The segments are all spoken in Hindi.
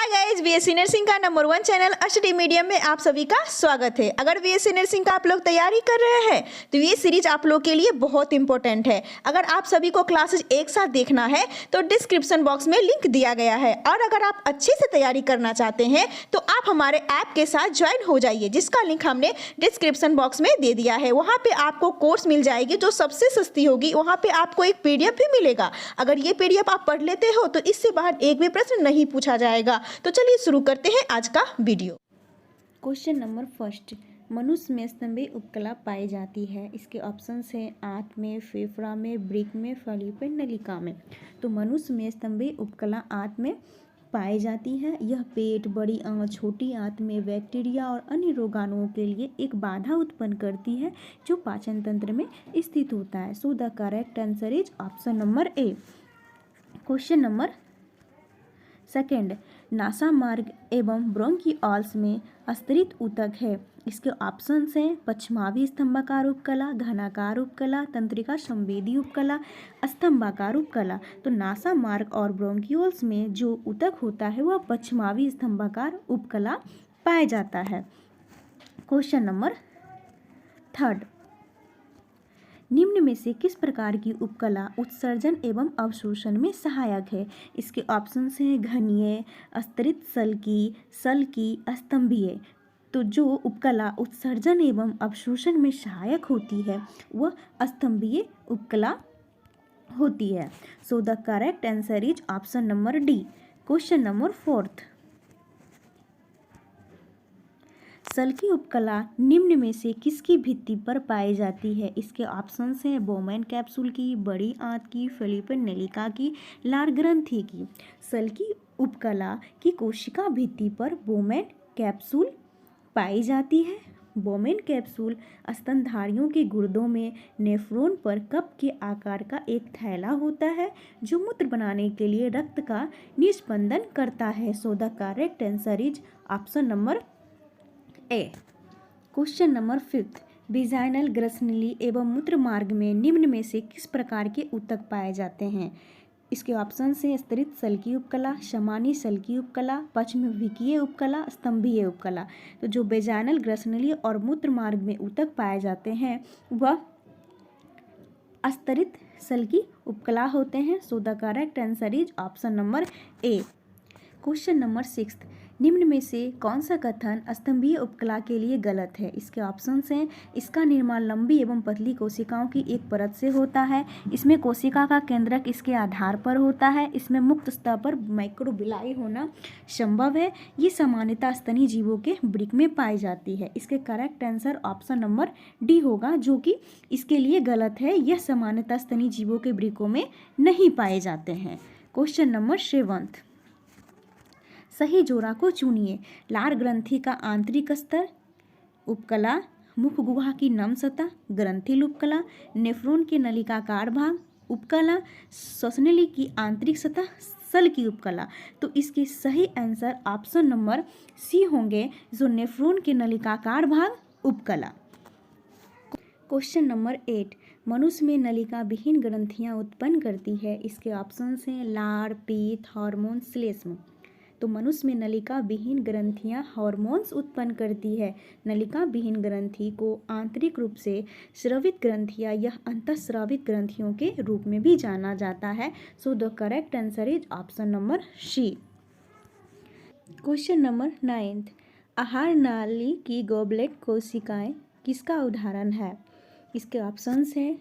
हाय गाइस, बीएससी नर्सिंग का नंबर 1 चैनल स्टडी मीडियम में आप सभी का स्वागत है। अगर बीएससी नर्सिंग का आप लोग तैयारी कर रहे हैं तो ये सीरीज आप लोग के लिए बहुत इंपॉर्टेंट है। अगर आप सभी को क्लासेस एक साथ देखना है तो डिस्क्रिप्शन बॉक्स में लिंक दिया गया है, और अगर आप अच्छे से तैयारी करना चाहते हैं तो आप हमारे ऐप के साथ ज्वाइन हो जाइए, जिसका लिंक हमने डिस्क्रिप्शन बॉक्स में दे दिया है। वहाँ पे आपको कोर्स मिल जाएगी जो सबसे सस्ती होगी। वहाँ पे आपको एक पीडीएफ भी मिलेगा। अगर ये पीडीएफ आप पढ़ लेते हो तो इससे बाहर एक भी प्रश्न नहीं पूछा जाएगा। तो चलिए शुरू करते हैं आज का वीडियो। क्वेश्चन नंबर फर्स्ट, मनुष्य में स्तंभीय उपकला पाई जाती है। इसके ऑप्शंस हैं आंत में, फेफड़ा में, वृक्क में, फलियों नलिका में। तो मनुष्य में स्तंभीय उपकला आंत में पाई जाती है। यह पेट, बड़ी आंत, छोटी आंत में बैक्टीरिया और अन्य रोगाणुओं के लिए एक बाधा उत्पन्न करती है जो पाचन तंत्र में स्थित होता है। So the correct answer is option number A. Question number second, NASA मार्ग एवं ब्रोंकियोल्स में स्तरित ऊतक है। इसके ऑप्शंस हैं पश्चिमावी स्तंभाकार उपकला, घनाकार उपकला, तंत्रिका संवेदी उपकला, स्तंभाकार उपकला। तो नासा मार्ग और ब्रोंकियोल्स में जो ऊतक होता है वह पश्चिमावी स्तंभाकार उपकला पाया जाता है। क्वेश्चन नंबर थर्ड, निम्न में से किस प्रकार की उपकला उत्सर्जन एवं अवशोषण में सहायक है? इसके ऑप्शंस हैं घनीय, स्तरित सल्की, स्तंभीय। तो जो उपकला उत्सर्जन एवं अवशोषण में सहायक होती है वह स्तंभीय उपकला होती है। So the correct answer is option number D. Question number fourth, सल्की उपकला निम्न में से किसकी भित्ति पर पाई जाती है? इसके ऑप्शंस हैं बोमेन कैप्सूल की, बड़ी आंत की, फलियों नलिका की, लार ग्रंथि की। सल्की उपकला की कोशिका भित्ति पर बोमेन कैप्सूल पाई जाती है। बोमेन कैप्सूल स्तनधारियों के गुर्दों में नेफ्रॉन पर कप के आकार का एक थैला होता है जो मूत्र बनाने के लिए रक्त का निस्पंदन करता है। So the correct answer is option number A. Question number fifth, vaginal ग्रसनली एवं मूत्र मार्ग में निम्न में से किस प्रकार के ऊतक पाए जाते हैं? इसके ऑप्शन हैं स्तरित सल्की उपकला, सामान्य सल्की उपकला, पश्चमविकीय उपकला, स्तंभीय उपकला। तो जो विजाइनल ग्रसनली और मूत्र मार्ग में ऊतक पाए जाते हैं वह स्तरित सल्की उपकला होते हैं। सो the correct answer is option number A. Question number sixth, निम्न में से कौन सा कथन स्तंभीय उपकला के लिए गलत है? इसके ऑप्शंस हैं इसका निर्माण लंबी एवं पतली कोशिकाओं की एक परत से होता है, इसमें कोशिका का केंद्रक इसके आधार पर होता है, इसमें मुक्त सतह पर माइक्रोबिलाई होना संभव है, ये सामान्यतः स्तनी जीवों के वृक्क में पाई जाती है। इसके correct answer option number D होगा, जो कि इसके लिए गलत है। यह सामान्यतः स्तनी जीवों के वृक्कों में नहीं पाए जाते हैं। क्वेश्चन नंबर सेवंथ, सही जोड़ा को चुनिए। लार ग्रंथि का आंतरिक स्तर, उपकला, मुख गुहा की नम सतह, ग्रंथिल उपकला, नेफ्रॉन के नलिकाकार भाग, उपकला, श्वसनली की आंतरिक सतह, सल की उपकला। तो इसके सही आंसर ऑप्शन नंबर सी होंगे, जो नेफ्रॉन के नलिकाकार भाग, उपकला। क्वेश्चन नंबर 8, मनुष्य में नलिका विहीन ग्रंथियां उत्पन्न करती है। इसके ऑप्शंस हैं लार, पीत, हार्मोन, श्लेष्म। तो मनुष्य में नलिका विहीन ग्रंथियां हार्मोन्स उत्पन्न करती है। नलिका विहीन ग्रंथि को आंतरिक रूप से स्रावित ग्रंथियां या अंतःस्रावित ग्रंथियों के रूप में भी जाना जाता है। So the correct answer is option number C. Question number 9, आहार नाली की गॉबलेट कोशिकाएं किसका उदाहरण है? इसके ऑप्शंस हैं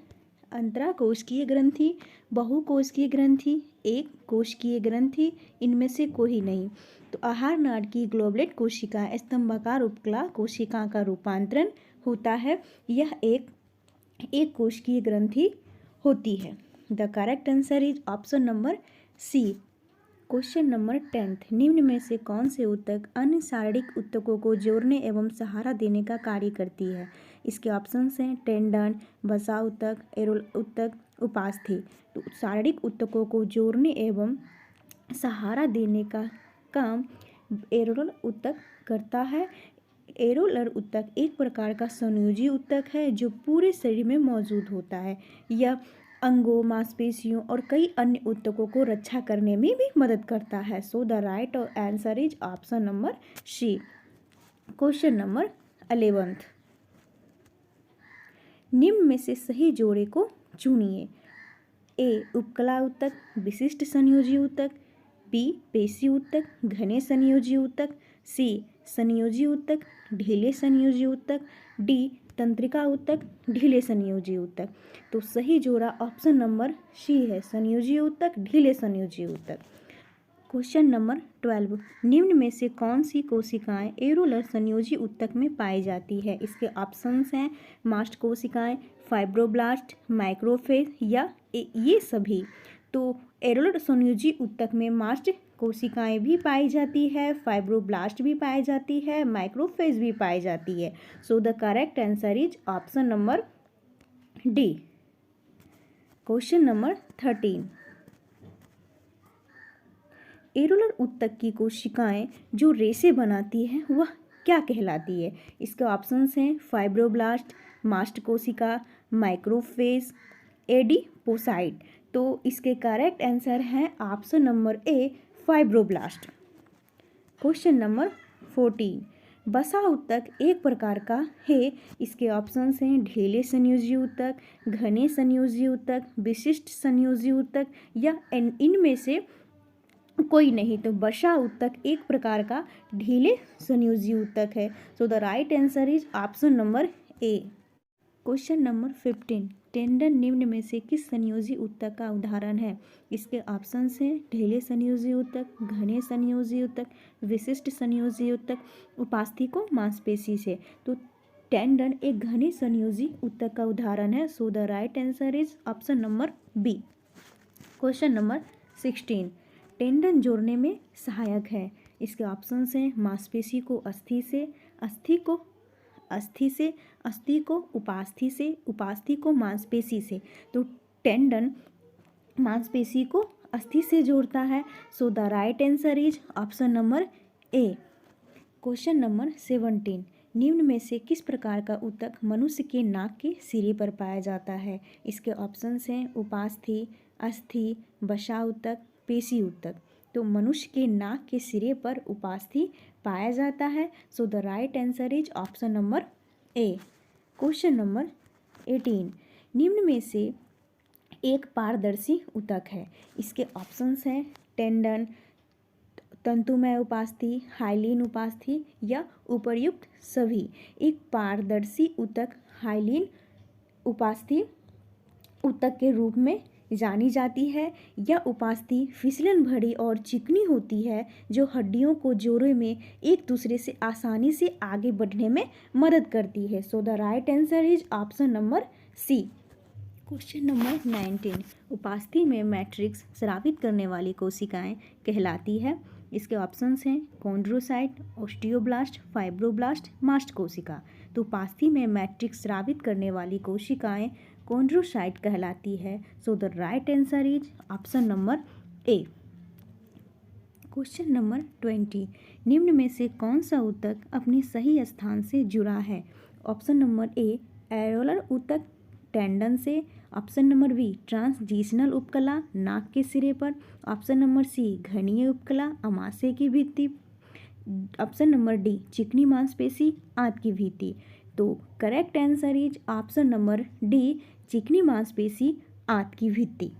अंतराकोशिकीय ग्रंथि, बहुकोशिकीय ग्रंथि, एक कोशिकीय ग्रंथि, इनमें से कोई नहीं। तो आहार नाड़ की ग्लोबलेट कोशिका स्तंभाकार उपकला कोशिका का रूपांतरण होता है। यह एक कोशिकीय ग्रंथि होती है। The correct answer is option number C. Question number 10, निम्न में से कौन से ऊतक अन्य शारीरिक ऊतकों को जोड़ने एवं सहारा देने का कार्य करती है? इसके ऑप्शंस हैं टेंडन, वसा ऊतक, एरोल ऊतक, उपास्थि। तो शारीरिक ऊतकों को जोड़ने एवं सहारा देने का काम एरोल ऊतक करता है। एरोलर ऊतक एक प्रकार का संयोजी ऊतक है जो पूरे शरीर में मौजूद होता है। यह अंगों, मांसपेशियों और कई अन्य ऊतकों को रक्षा करने में भी मदद करता है। So the right answer is option number C. Question number 11। निम्न में से सही जोड़े को चुनिए। ए उपकला ऊतक, विशिष्ट संयोजी ऊतक, बी पेशी ऊतक, घने संयोजी ऊतक, सी संयोजी ऊतक, ढीले संयोजी ऊतक, डी तंत्रिका ऊतक, ढीले संयोजी ऊतक। तो सही जोड़ा ऑप्शन नंबर सी है, संयोजी ऊतक, ढीले संयोजी ऊतक। Question number 12। निम्न में से कौन सी कोशिकाएं एरोलर संयोजी ऊतक में पाई जाती है? इसके ऑप्शंस हैं मास्ट कोशिकाएं, फाइब्रोब्लास्ट, माइक्रोफेज या ये सभी। तो एरोलर संयोजी ऊतक में मास्ट कोशिकाएं भी पाई जाती है, फाइब्रोब्लास्ट भी पाई जाती है, माइक्रोफेज भी पाई जाती है। So the correct answer is option number D. Question number 13। Areolar ऊतक की कोशिकाएं जो रेशे बनाती हैं वह क्या कहलाती है? इसके ऑप्शंस हैं फाइब्रोब्लास्ट, मास्ट कोशिका, माइक्रोफेज, एडिपोसाइट। तो इसके करेक्ट आंसर है ऑप्शन नंबर ए, फाइब्रोब्लास्ट। Question number 14। बसा ऊतक एक प्रकार का है। इसके ऑप्शंस हैं ढीले संयोजी ऊतक, घने संयोजी ऊतक, विशिष्ट संयोजी ऊतक या इनमें से कोई नहीं। तो बसा ऊतक एक प्रकार का ढीले संयोजी ऊतक है। So the right answer is option number A. Question number 15। Tendon निम्न में से किस संयोजी ऊतक का उदाहरण है? इसके ऑप्शंस हैं ढीले संयोजी ऊतक, घने संयोजी ऊतक, विशिष्ट संयोजी ऊतक, उपास्थि मांसपेशी से। तो टेंडन एक घने संयोजी ऊतक का उदाहरण है। So the right answer is option number B. Question number 16। Tendon जोड़ने में सहायक है। इसके ऑप्शंस हैं मांसपेशी को अस्थि से, अस्थि को उपास्थि से, उपास्थि को मांसपेशी से। तो टेंडन मांसपेशी को अस्थि से जोड़ता है। So the right answer is option number A. Question number 17। निम्न में से किस प्रकार का ऊतक मनुष्य के नाक के सिरे पर पाया जाता है? इसके ऑप्शंस हैं उपास्थि, अस्थि, बसा ऊतक, पेशी ऊतक। तो मनुष्य के नाक के सिरे पर उपास्थि पाया जाता है। So the right answer is option number A. Question number 18। निम्न में से एक पारदर्शी ऊतक है। इसके ऑप्शंस हैं टेंडन, तंतुमय उपास्थि, हाइलीन उपास्थि या उपर्युक्त सभी। एक पारदर्शी ऊतक हाइलीन उपास्थि ऊतक के रूप में जानी जाती है। यह उपास्थि फिसलन भरी और चिकनी होती है जो हड्डियों को जोड़ों में एक दूसरे से आसानी से आगे बढ़ने में मदद करती है। So the right answer is option number C. Question number 19। उपास्थि में मैट्रिक्स स्रावित करने वाली कोशिकाएं कहलाती है। इसके ऑप्शंस हैं कॉन्ड्रोसाइट, ऑस्टियोब्लास्ट, फाइब्रोब्लास्ट, मास्ट कोशिका। तो उपास्थि में मैट्रिक्स स्रावित करने वाली कोशिकाएं कॉन्ड्रोसाइट कहलाती है। So the right answer is option number A. Question number 20। निम्न में से कौन सा ऊतक अपने सही स्थान से जुड़ा है? ऑप्शन नंबर ए एरोलर ऊतक टेंडन से, ऑप्शन नंबर बी ट्रांसजीशनल उपकला नाक के सिरे पर, ऑप्शन नंबर सी घनीय उपकला अमाशय की भित्ति, ऑप्शन नंबर डी चिकनी मांसपेशी आंत की भित्ति। तो correct answer is option number D, चिकनी मांसपेशी आंत की भित्ति।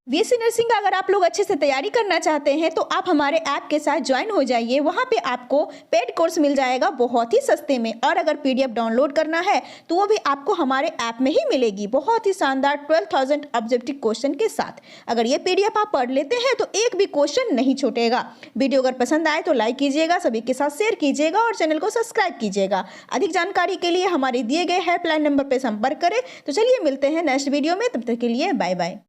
बीएससी नर्सिंग का अगर आप लोग अच्छे से तैयारी करना चाहते हैं तो आप हमारे ऐप के साथ ज्वाइन हो जाइए। वहाँ पे आपको पेड कोर्स मिल जाएगा बहुत ही सस्ते में, और अगर पीडीएफ डाउनलोड करना है तो वो भी आपको हमारे ऐप में ही मिलेगी बहुत ही शानदार 12,000 ऑब्जेक्टिव क्वेश्चन के साथ। अगर ये पीडीएफ आप पढ़ लेते हैं तो एक भी क्वेश्चन नहीं छूटेगा। वीडियो अगर पसंद आए तो लाइक कीजिएगा, सभी के साथ शेयर कीजिएगा और चैनल को सब्सक्राइब कीजिएगा। अधिक जानकारी के लिए हमारे दिए गए हेल्पलाइन नंबर पर संपर्क करें। तो चलिए मिलते हैं नेक्स्ट वीडियो में, तब तक के लिए बाय बाय।